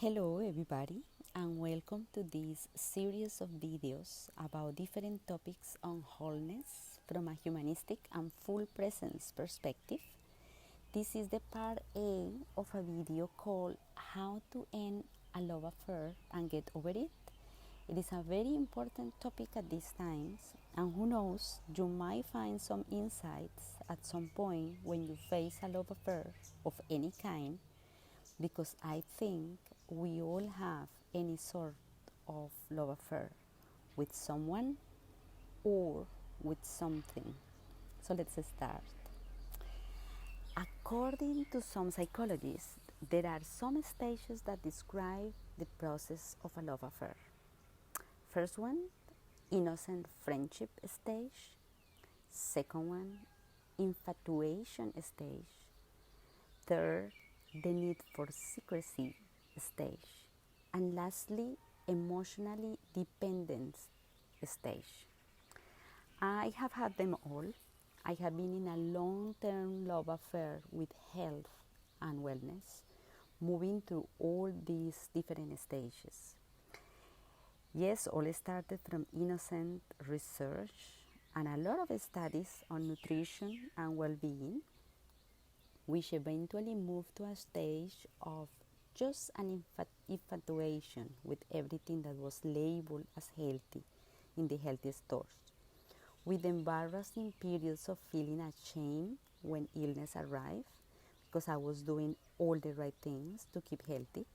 Hello everybody and welcome to this series of videos about different topics on wholeness from a humanistic and full presence perspective. This is the part A of a video called How to End a Love Affair and Get Over It. It is a very important topic at these times, and who knows, you might find some insights at some point when you face a love affair of any kind, because I think we all have any sort of love affair with someone or with something. So let's start. According to some psychologists, there are some stages that describe the process of a love affair. First one, innocent friendship stage. Second one, infatuation stage. Third, the need for secrecy stage. And lastly, emotionally dependent stage. I have had them all. I have been in a long-term love affair with health and wellness, moving through all these different stages. Yes, all started from innocent research and a lot of studies on nutrition and well-being, which eventually moved to a stage of just an infatuation with everything that was labeled as healthy in the healthy stores, with embarrassing periods of feeling ashamed when illness arrived because I was doing all the right things to keep healthy,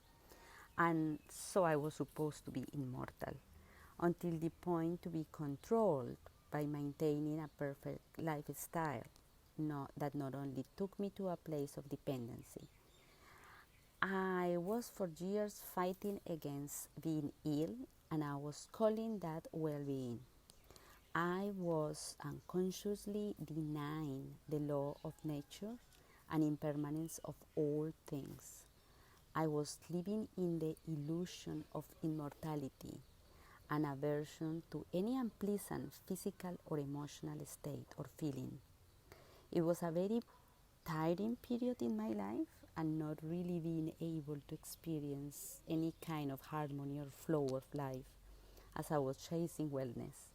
and so I was supposed to be immortal, until the point to be controlled by maintaining a perfect lifestyle that not only took me to a place of dependency. I was for years fighting against being ill, and I was calling that well-being. I was unconsciously denying the law of nature and impermanence of all things. I was living in the illusion of immortality, an aversion to any unpleasant physical or emotional state or feeling. It was a very tiring period in my life, and not really being able to experience any kind of harmony or flow of life as I was chasing wellness.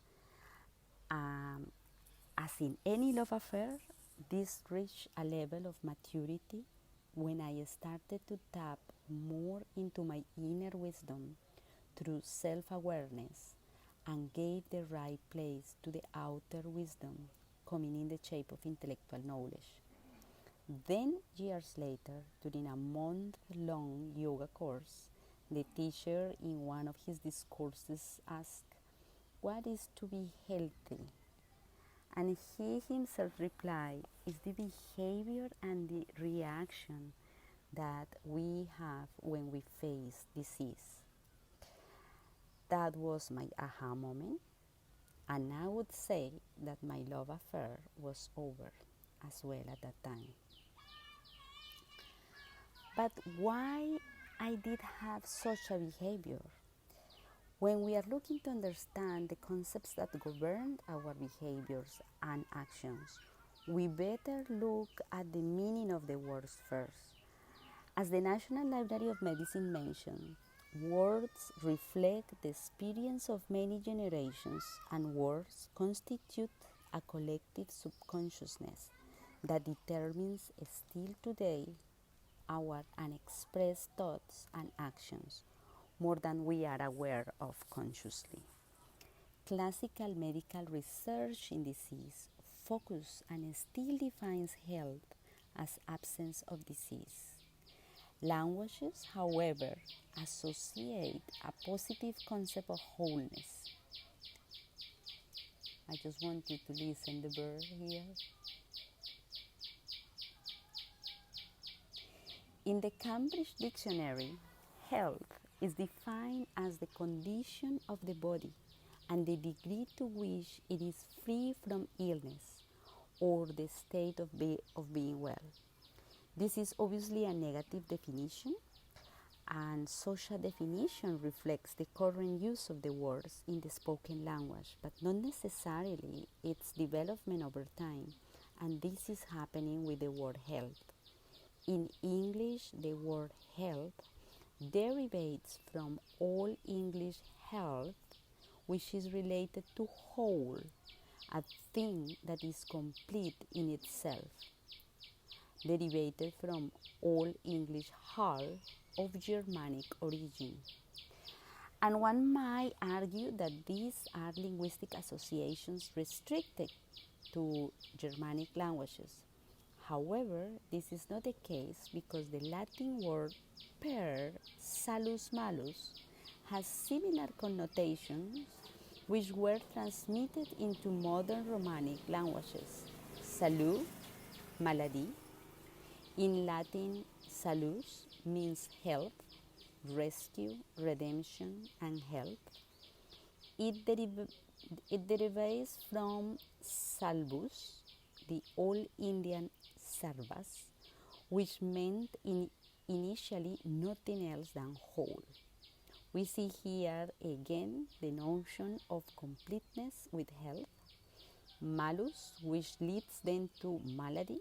As in any love affair, this reached a level of maturity when I started to tap more into my inner wisdom through self-awareness and gave the right place to the outer wisdom coming in the shape of intellectual knowledge. Then, years later, during a month-long yoga course, the teacher in one of his discourses asked, "What is to be healthy?" And he himself replied, "It's the behavior and the reaction that we have when we face disease." That was my aha moment, and I would say that my love affair was over as well at that time. But why I did have such a behavior? When we are looking to understand the concepts that govern our behaviors and actions, we better look at the meaning of the words first. As the National Library of Medicine mentioned, words reflect the experience of many generations, and words constitute a collective subconsciousness that determines still today our unexpressed thoughts and actions more than we are aware of consciously. Classical medical research in disease focuses and still defines health as absence of disease. Languages, however, associate a positive concept of wholeness. I just want you to listen to the bird here. In the Cambridge Dictionary, health is defined as the condition of the body and the degree to which it is free from illness or the state of being well. This is obviously a negative definition, and such a definition reflects the current use of the words in the spoken language, but not necessarily its development over time, and this is happening with the word health. In English, the word health derivates from Old English health, which is related to whole, a thing that is complete in itself, derivated from Old English heart of Germanic origin. And one might argue that these are linguistic associations restricted to Germanic languages. However, this is not the case because the Latin word per, salus malus, has similar connotations which were transmitted into modern Romanic languages. Salut, malady. In Latin, salus means help, rescue, redemption, and help. It derives from salvus, the Old Indian servus, which meant initially nothing else than whole. We see here again the notion of completeness with health, malus, which leads then to malady,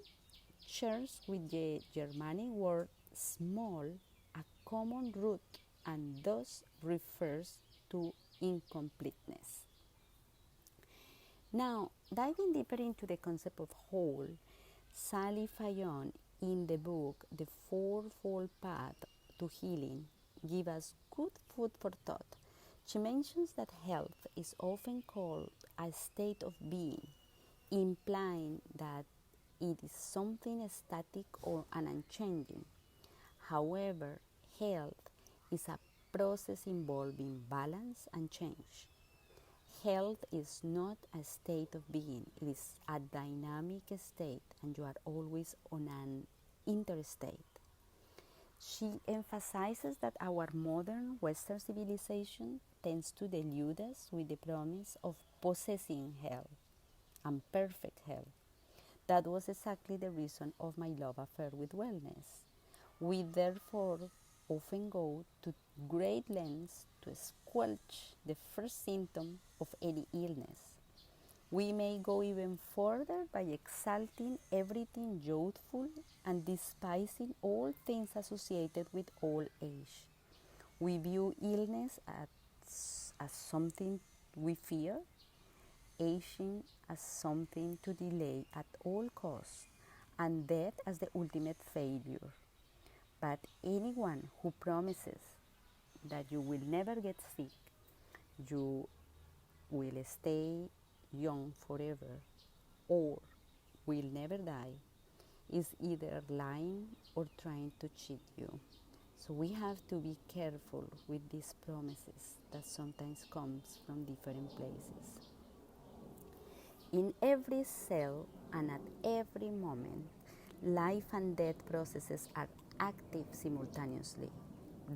shares with the Germanic word small a common root and thus refers to incompleteness. Now, diving deeper into the concept of whole, Sally Fayon in the book The Fourfold Path to Healing gives us good food for thought. She mentions that health is often called a state of being, implying that it is something static or unchanging. However, health is a process involving balance and change. Health is not a state of being, it is a dynamic state, and you are always on an interstate. She emphasizes that our modern Western civilization tends to delude us with the promise of possessing health and perfect health. That was exactly the reason of my love affair with wellness. We therefore often go to great lengths to squelch the first symptom of any illness. We may go even further by exalting everything youthful and despising all things associated with old age. We view illness as something we fear, aging as something to delay at all costs, and death as the ultimate failure. But anyone who promises that you will never get sick, you will stay young forever, or will never die, is either lying or trying to cheat you. So we have to be careful with these promises that sometimes comes from different places. In every cell and at every moment, life and death processes are active simultaneously.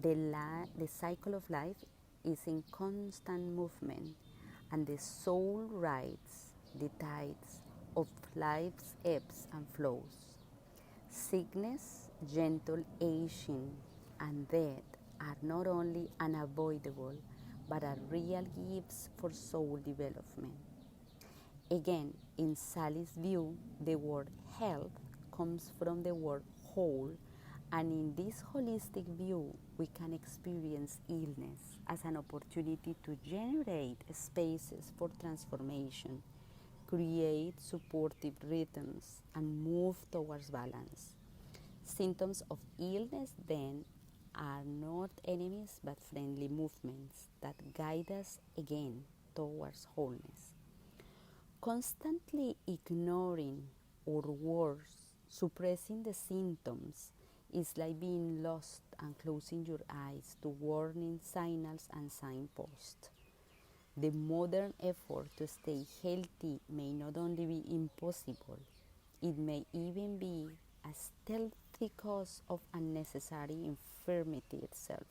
The cycle of life is in constant movement, and the soul rides the tides of life's ebbs and flows. Sickness, gentle aging, and death are not only unavoidable, but are real gifts for soul development. Again, in Sally's view, the word health comes from the word whole, and in this holistic view, we can experience illness as an opportunity to generate spaces for transformation, create supportive rhythms, and move towards balance. Symptoms of illness, then, are not enemies but friendly movements that guide us again towards wholeness. Constantly ignoring, or worse, suppressing the symptoms is like being lost and closing your eyes to warning signals and signposts. The modern effort to stay healthy may not only be impossible, it may even be a stealthy cause of unnecessary infirmity itself.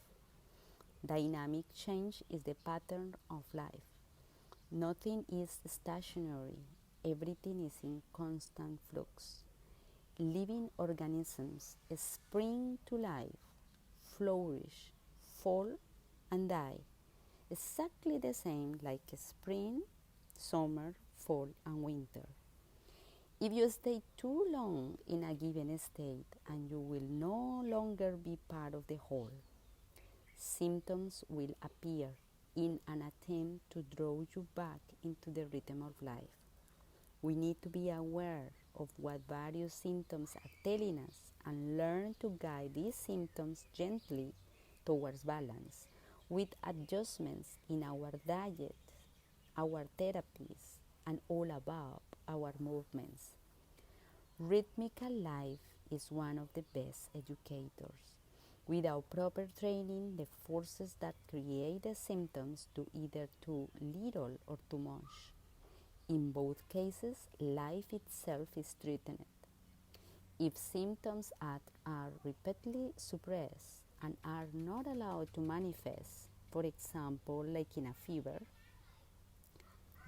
Dynamic change is the pattern of life. Nothing is stationary, everything is in constant flux. Living organisms spring to life, flourish, fall, and die, exactly the same like spring, summer, fall, and winter. If you stay too long in a given state, and you will no longer be part of the whole. symptoms will appear in an attempt to draw you back into the rhythm of life. We need to be aware of what various symptoms are telling us and learn to guide these symptoms gently towards balance with adjustments in our diet, our therapies, and all above our movements. Rhythmical life is one of the best educators. Without proper training, the forces that create the symptoms do either too little or too much. In both cases, life itself is threatened. If symptoms are repeatedly suppressed and are not allowed to manifest, for example, like in a fever,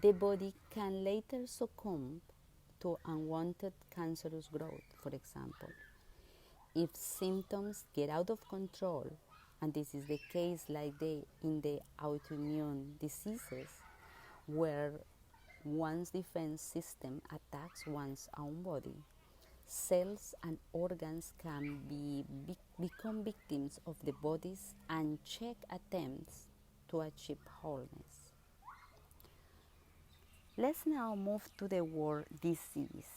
the body can later succumb to unwanted cancerous growth, for example. If symptoms get out of control, and this is the case like in the autoimmune diseases, where one's defense system attacks one's own body, cells and organs can become victims of the body's unchecked attempts to achieve wholeness. Let's now move to the word disease.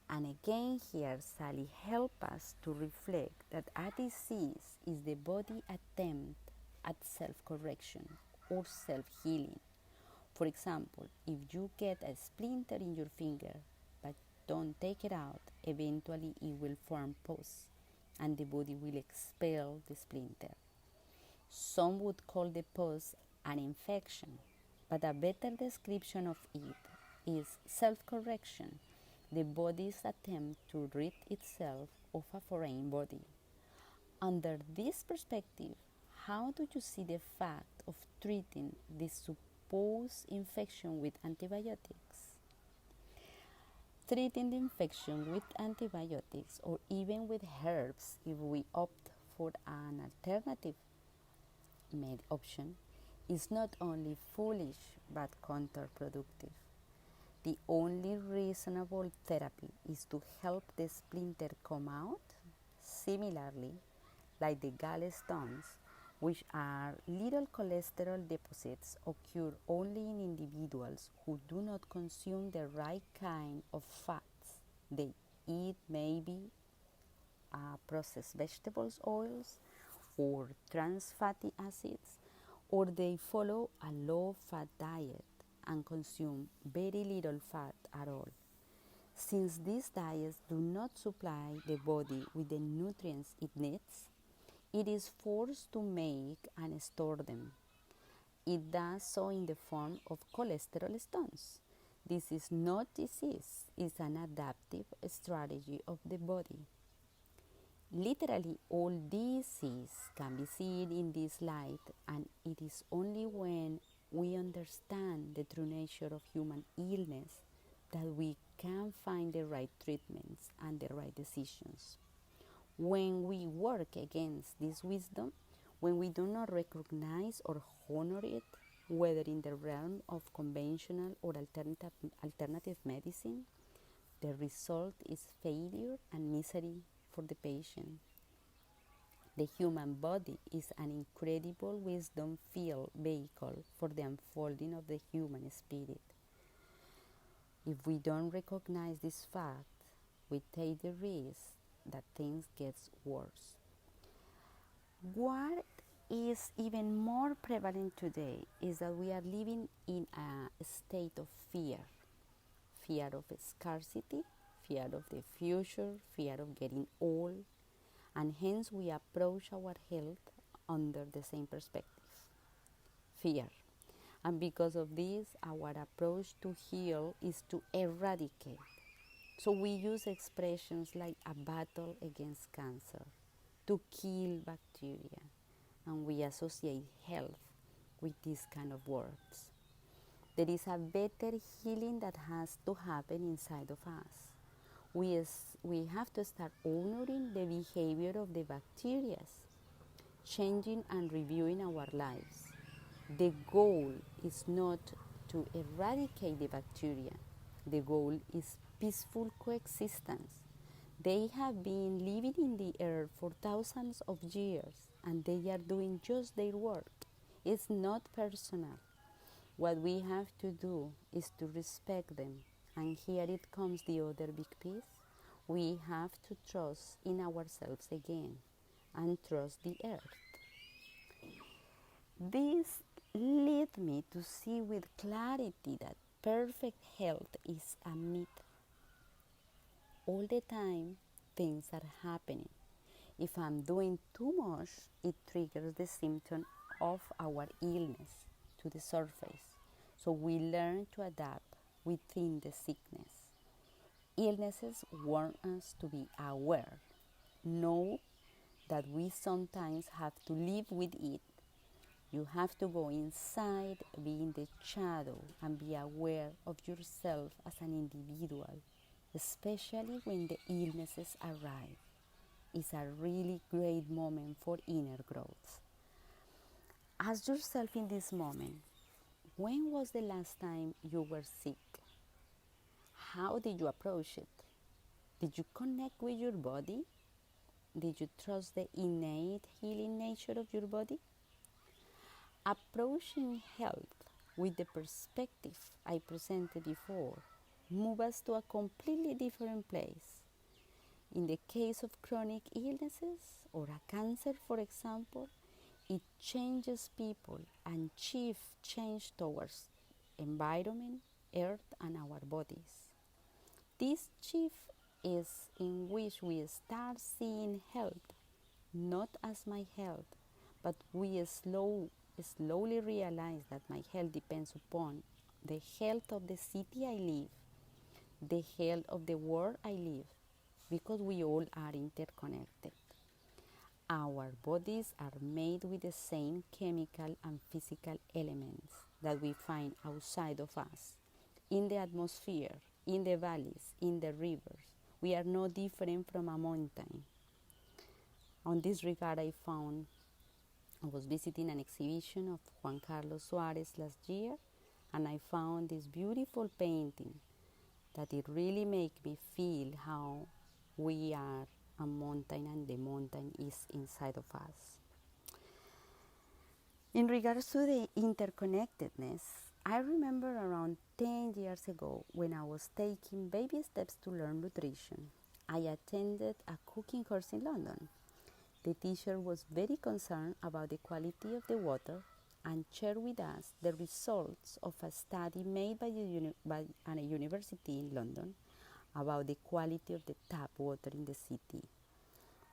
And again here, Sally helps us to reflect that a disease is the body attempt at self-correction or self-healing. For example, if you get a splinter in your finger but don't take it out, eventually it will form pus and the body will expel the splinter. Some would call the pus an infection, but a better description of it is self-correction, the body's attempt to rid itself of a foreign body. Under this perspective, how do you see the fact of treating this supposed infection with antibiotics? Treating the infection with antibiotics or even with herbs, if we opt for an alternative option, is not only foolish but counterproductive. The only reasonable therapy is to help the splinter come out. Similarly, like the gallstones, which are little cholesterol deposits, occur only in individuals who do not consume the right kind of fats. They eat maybe processed vegetables oils or trans fatty acids, or they follow a low-fat diet and consume very little fat at all. Since these diets do not supply the body with the nutrients it needs, it is forced to make and store them. It does so in the form of cholesterol stones. This is not disease, it's an adaptive strategy of the body. Literally all disease can be seen in this light, and it is only when we understand the true nature of human illness that we can find the right treatments and the right decisions. When we work against this wisdom, when we do not recognize or honor it, whether in the realm of conventional or alternative medicine, the result is failure and misery for the patient. The human body is an incredible wisdom-filled vehicle for the unfolding of the human spirit. If we don't recognize this fact, we take the risk that things get worse. What is even more prevalent today is that we are living in a state of fear. Fear of scarcity, fear of the future, fear of getting old, and hence we approach our health under the same perspective. Fear. And because of this, our approach to heal is to eradicate. So we use expressions like a battle against cancer, to kill bacteria, and we associate health with these kind of words. There is a better healing that has to happen inside of us. We have to start honoring the behavior of the bacteria, changing and reviewing our lives. The goal is not to eradicate the bacteria. The goal is peaceful coexistence. They have been living in the earth for thousands of years, and they are doing just their work. It's not personal. What we have to do is to respect them. And here it comes the other big piece. We have to trust in ourselves again and trust the earth. This led me to see with clarity that perfect health is a myth. All the time, things are happening. If I'm doing too much, it triggers the symptom of our illness to the surface. So we learn to adapt within the sickness. Illnesses want us to be aware, know that we sometimes have to live with it. You have to go inside, be in the shadow, and be aware of yourself as an individual, especially when the illnesses arrive. It's a really great moment for inner growth. Ask yourself in this moment, when was the last time you were sick? How did you approach it? Did you connect with your body? Did you trust the innate healing nature of your body? Approaching health with the perspective I presented before moves us to a completely different place. In the case of chronic illnesses or a cancer, for example, it changes people and shifts change towards environment, earth, and our bodies. This shift is in which we start seeing health not as my health, but we slowly realize that my health depends upon the health of the city I live, the health of the world I live, because we all are interconnected. Our bodies are made with the same chemical and physical elements that we find outside of us, in the atmosphere, in the valleys, in the rivers. We are no different from a mountain. On this regard, I was visiting an exhibition of Juan Carlos Suarez last year, and I found this beautiful painting that it really made me feel how we are a mountain and the mountain is inside of us. In regards to the interconnectedness, I remember around 10 years ago when I was taking baby steps to learn nutrition. I attended a cooking course in London. The teacher was very concerned about the quality of the water and shared with us the results of a study made by a university in London about the quality of the tap water in the city.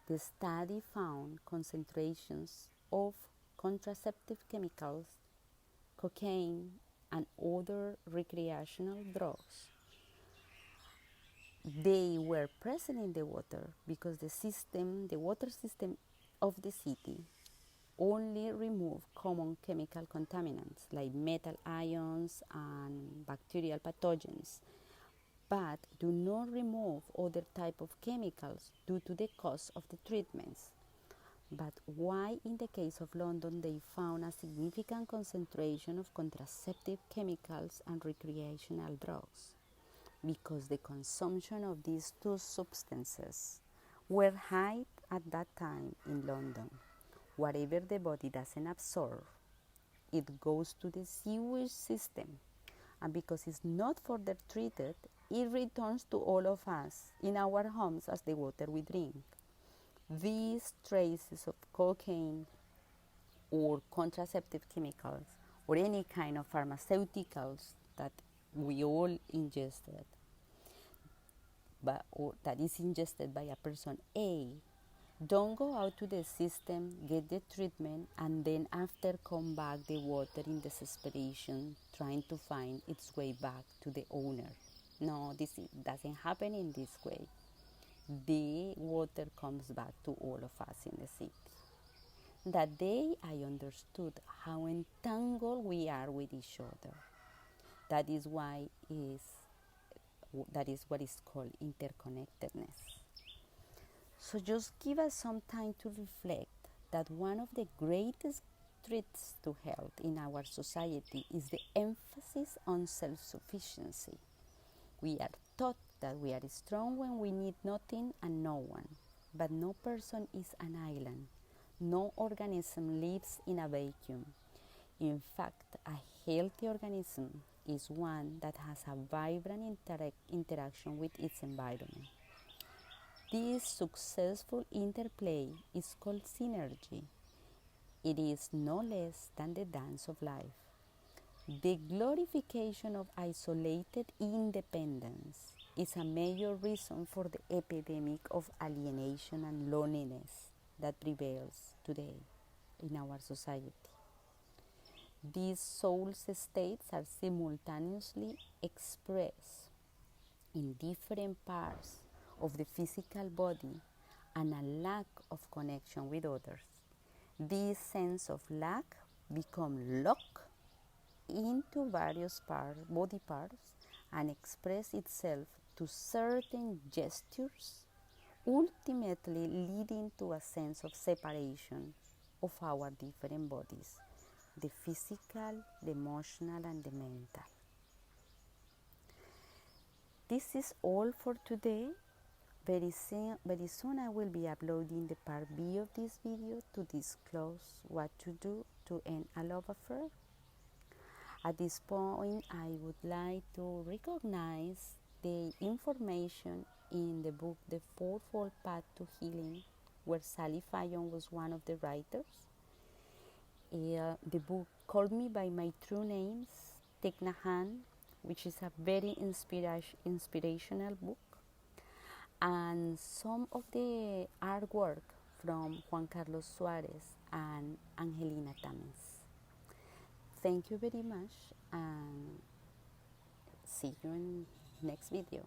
The study found concentrations of contraceptive chemicals, cocaine, and other recreational drugs. They were present in the water because the water system of the city only removed common chemical contaminants like metal ions and bacterial pathogens, but do not remove other type of chemicals due to the cost of the treatments. But why in the case of London they found a significant concentration of contraceptive chemicals and recreational drugs? Because the consumption of these two substances were high at that time in London. Whatever the body doesn't absorb, it goes to the sewage system. And because it's not further treated, it returns to all of us in our homes as the water we drink. These traces of cocaine or contraceptive chemicals or any kind of pharmaceuticals that we all ingested, or that is ingested by a person A, don't go out to the system, get the treatment, and then after come back the water in desperation, trying to find its way back to the owner. No, this doesn't happen in this way. The water comes back to all of us in the city. That day I understood how entangled we are with each other. That is what is called interconnectedness. So just give us some time to reflect that one of the greatest threats to health in our society is the emphasis on self-sufficiency. We are taught that we are strong when we need nothing and no one, but no person is an island. no organism lives in a vacuum. In fact, a healthy organism is one that has a vibrant interaction with its environment. This successful interplay is called synergy. It is no less than the dance of life. The glorification of isolated independence is a major reason for the epidemic of alienation and loneliness that prevails today in our society. These soul states are simultaneously expressed in different parts of the physical body and a lack of connection with others. This sense of lack becomes locked into various body parts and express itself to certain gestures, ultimately leading to a sense of separation of our different bodies, the physical, the emotional, and the mental. This is all for today. Very soon I will be uploading the part B of this video to disclose what to do to end a love affair. At this point, I would like to recognize the information in the book The Fourfold Path to Healing, where Sally Fayon was one of the writers. The book Called Me by My True Names, Thich Nhat Hanh, which is a very inspirational book, and some of the artwork from Juan Carlos Suarez and Angelina Tames. Thank you very much, and see you in next video.